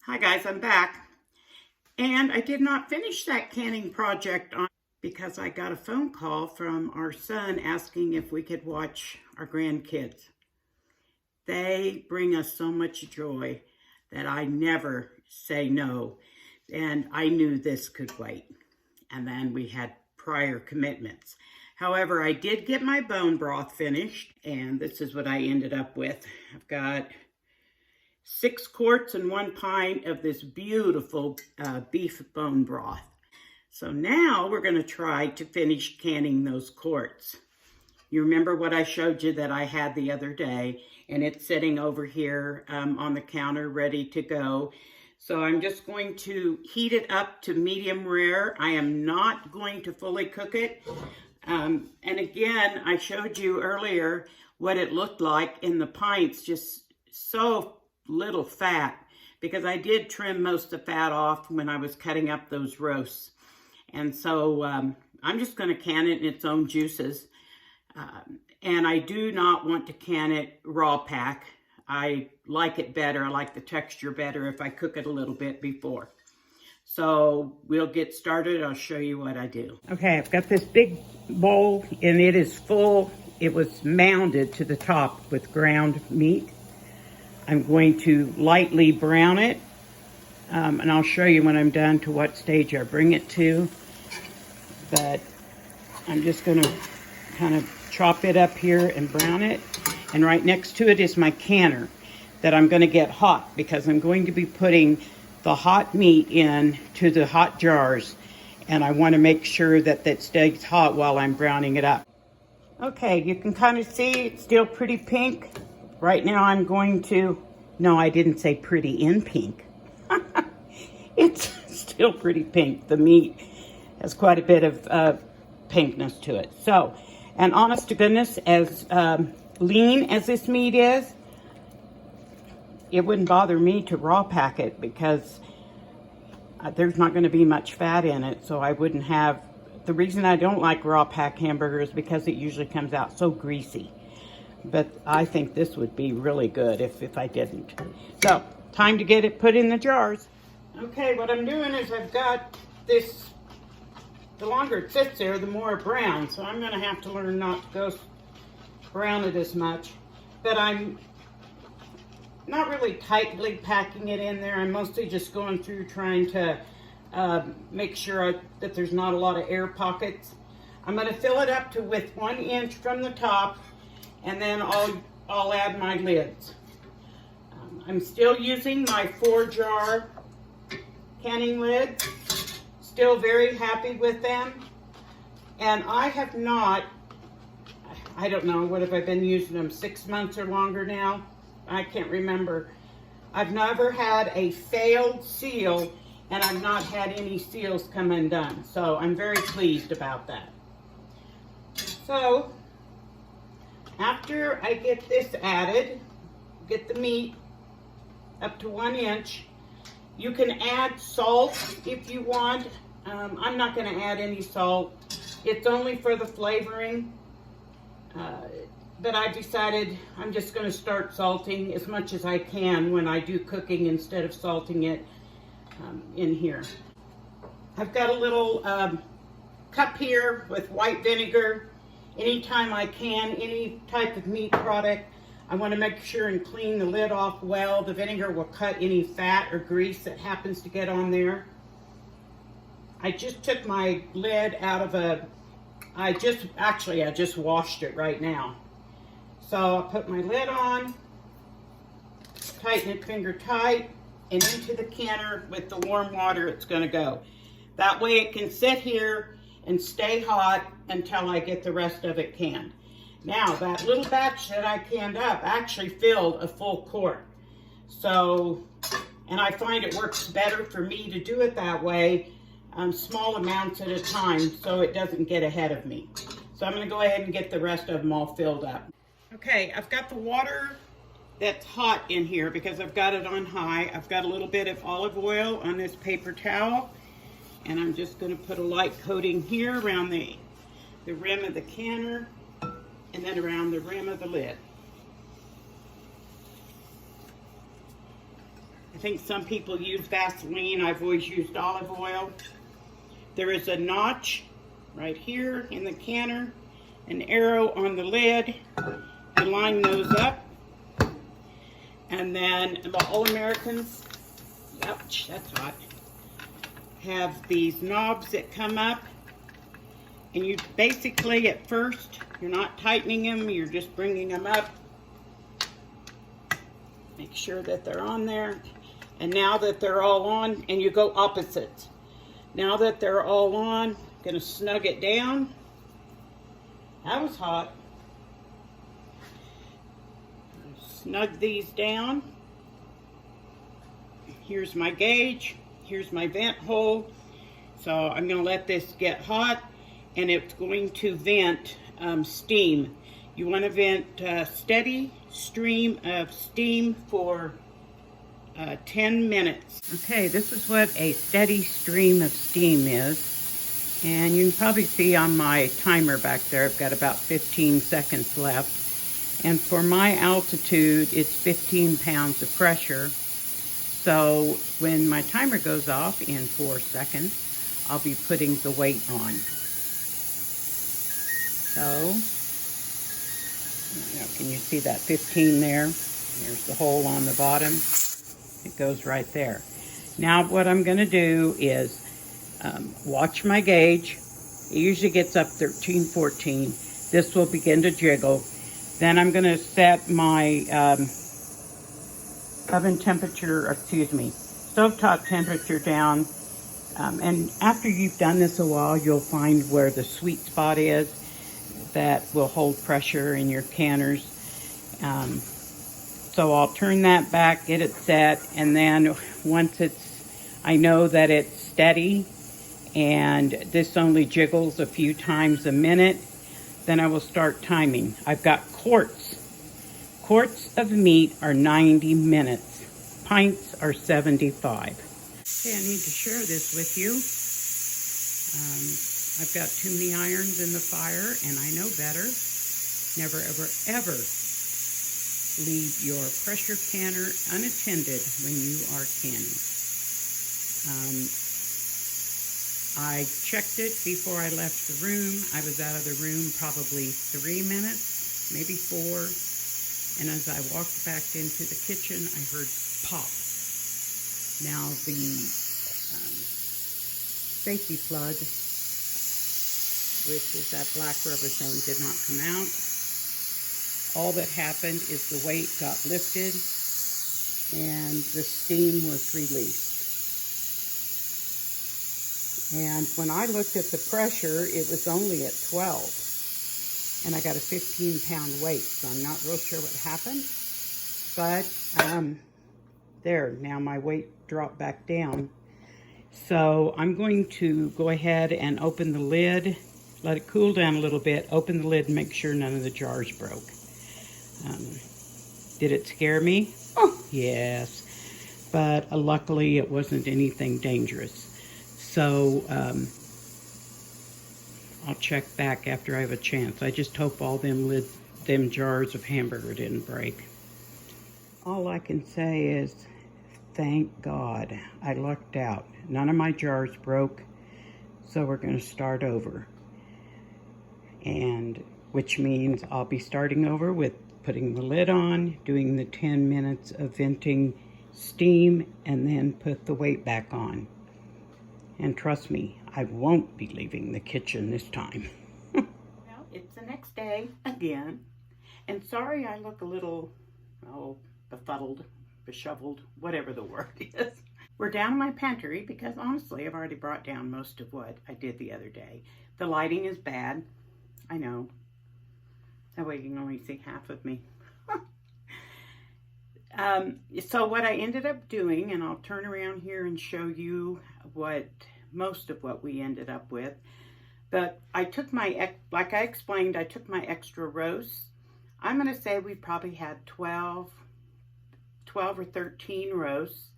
Hi guys, I'm back. And I did not finish that canning project because I got a phone call from our son asking if we could watch our grandkids. They bring us so much joy that I never say no. And I knew this could wait. And then we had prior commitments. However, I did get my bone broth finished, and this is what I ended up with. I've got 6 quarts and 1 pint of this beautiful beef bone broth. So now we're going to try to finish canning those quarts. You remember what I showed you that I had the other day, and it's sitting over here on the counter ready to go. So I'm just going to heat it up to medium rare. I am not going to fully cook it. And again, I showed you earlier what it looked like in the pints, just so little fat, because I did trim most of the fat off when I was cutting up those roasts. And so I'm just going to can it in its own juices. And I do not want to can it raw pack. I like it better. I like the texture better if I cook it a little bit before. So we'll get started. I'll show you what I do. Okay, I've got this big bowl and it is full. It was mounded to the top with ground meat. I'm going to lightly brown it, and I'll show you when I'm done to what stage I bring it to. But I'm just going to kind of chop it up here and brown it. And right next to it is my canner that I'm going to get hot, because I'm going to be putting the hot meat in to the hot jars, and I want to make sure that that stays hot while I'm browning it up. Okay, you can kind of see it's still pretty pink. Right now I'm going to, no, I didn't say pretty in pink. It's still pretty pink. The meat has quite a bit of pinkness to it. So, and honest to goodness, as lean as this meat is, it wouldn't bother me to raw pack it, because there's not going to be much fat in it, so I wouldn't have. The reason I don't like raw pack hamburgers is because it usually comes out so greasy. But I think this would be really good if I didn't. So, time to get it put in the jars. Okay, what I'm doing is I've got this, the longer it sits there, the more brown. So I'm going to have to learn not to go brown it as much. But I'm not really tightly packing it in there. I'm mostly just going through trying to make sure that there's not a lot of air pockets. I'm going to fill it up to with 1 inch from the top, and then I'll add my lids. I'm still using my 4-jar canning lids. Still very happy with them. And I have not, I don't know, what have I been using them, 6 months or longer now? I can't remember. I've never had a failed seal, and I've not had any seals come undone. So I'm very pleased about that. So after I get this added, get the meat up to 1 inch, you can add salt if you want. I'm not going to add any salt. It's only for the flavoring. But I decided I'm just going to start salting as much as I can when I do cooking instead of salting it in here. I've got a little cup here with white vinegar. Anytime I can, any type of meat product, I want to make sure and clean the lid off well. The vinegar will cut any fat or grease that happens to get on there. I just took my lid out of I just washed it right now. So I'll put my lid on, tighten it finger tight, and into the canner with the warm water it's going to go. That way it can sit here and stay hot until I get the rest of it canned. Now, that little batch that I canned up actually filled a full quart. So, and I find it works better for me to do it that way, small amounts at a time, so it doesn't get ahead of me. So I'm going to go ahead and get the rest of them all filled up. Okay, I've got the water that's hot in here because I've got it on high. I've got a little bit of olive oil on this paper towel, and I'm just going to put a light coating here around the rim of the canner, and then around the rim of the lid. think some people use Vaseline. I've always used olive oil. There is a notch right here in the canner, an arrow on the lid. You line those up. And then the All-Americans, ouch, that's hot, have these knobs that come up. And you basically, at first, you're not tightening them, you're just bringing them up. Make sure that they're on there. And now that they're all on, and you go opposites. Now that they're all on, I'm gonna snug it down. That was hot. Snug these down. Here's my gauge. Here's my vent hole. So I'm gonna let this get hot, and it's going to vent steam. You want to vent a steady stream of steam for 10 minutes. Okay, this is what a steady stream of steam is. And you can probably see on my timer back there, I've got about 15 seconds left. And for my altitude, it's 15 pounds of pressure. So when my timer goes off in 4 seconds, I'll be putting the weight on. So, can you see that 15 there? There's the hole on the bottom. It goes right there. Now what I'm going to do is watch my gauge. It usually gets up 13, 14. This will begin to jiggle. Then I'm going to set my oven temperature, stovetop temperature down. And after you've done this a while, you'll find where the sweet spot is that will hold pressure in your canners. So I'll turn that back, get it set, and then once I know that it's steady and this only jiggles a few times a minute, then I will start timing. I've got quarts. Quarts of meat are 90 minutes. Pints are 75. Okay, I need to share this with you. I've got too many irons in the fire, and I know better. Never, ever, ever leave your pressure canner unattended when you are canning. I checked it before I left the room. I was out of the room probably 3 minutes, maybe 4. And as I walked back into the kitchen, I heard pop. Now the safety plug, which is that black rubber thing, did not come out. All that happened is the weight got lifted and the steam was released. And when I looked at the pressure, it was only at 12. And I got a 15-pound weight, so I'm not real sure what happened. But there, now my weight dropped back down. So I'm going to go ahead and open the lid, let it cool down a little bit, open the lid and make sure none of the jars broke. Did it scare me? Oh, yes. But luckily it wasn't anything dangerous. So I'll check back after I have a chance. I just hope all them jars of hamburger didn't break. All I can say is, thank God I lucked out. None of my jars broke, so we're going to start over. And which means I'll be starting over with putting the lid on, doing the 10 minutes of venting steam, and then put the weight back on. And trust me, I won't be leaving the kitchen this time. Well, it's the next day again. And sorry I look a little, befuddled, beshoveled, whatever the word is. We're down in my pantry because honestly, I've already brought down most of what I did the other day. The lighting is bad. I know. That way you can only see half of me. So what I ended up doing, and I'll turn around here and show you most of what we ended up with. But I took like I explained, I took my extra roasts. I'm going to say we probably had 12 or 13 roasts,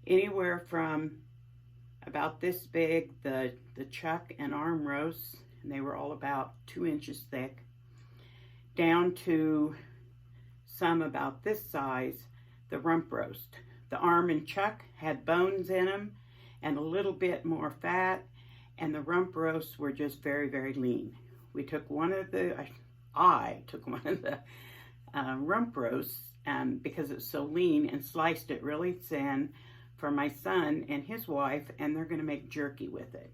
anywhere from about this big, the chuck and arm roasts, and they were all about 2 inches thick, down to some about this size, the rump roast. The arm and chuck had bones in them and a little bit more fat, and the rump roasts were just very, very lean. We took I took one of the rump roasts because it's so lean, and sliced it really thin for my son and his wife, and they're going to make jerky with it.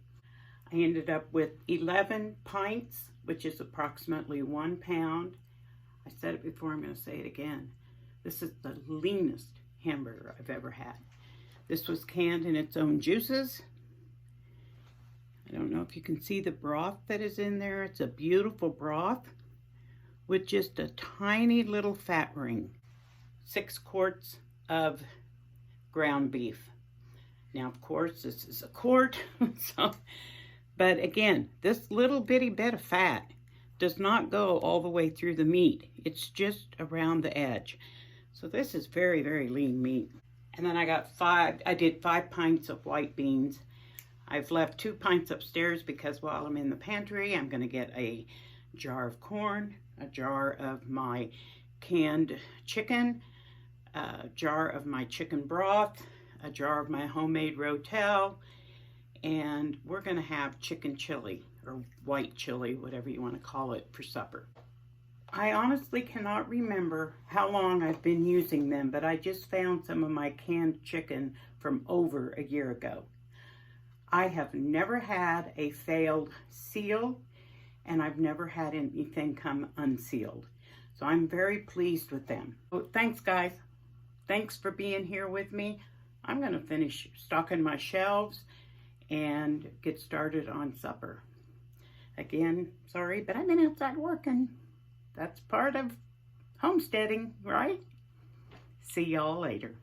I ended up with 11 pints, which is approximately 1 pound. I said it before, I'm going to say it again. This is the leanest hamburger I've ever had. This was canned in its own juices. I don't know if you can see the broth that is in there. It's a beautiful broth with just a tiny little fat ring. 6 quarts of ground beef. Now, of course, this is a quart, but again, this little bitty bit of fat does not go all the way through the meat. It's just around the edge. So this is very, very lean meat. And then I did 5 pints of white beans. I've left 2 pints upstairs because while I'm in the pantry, I'm gonna get a jar of corn, a jar of my canned chicken, a jar of my chicken broth, a jar of my homemade rotel, and we're gonna have chicken chili or white chili, whatever you want to call it, for supper. I honestly cannot remember how long I've been using them, but I just found some of my canned chicken from over a year ago. I have never had a failed seal, and I've never had anything come unsealed. So I'm very pleased with them. So thanks, guys. Thanks for being here with me. I'm gonna finish stocking my shelves and get started on supper. Again, sorry, but I've been outside working. That's part of homesteading, right? See y'all later.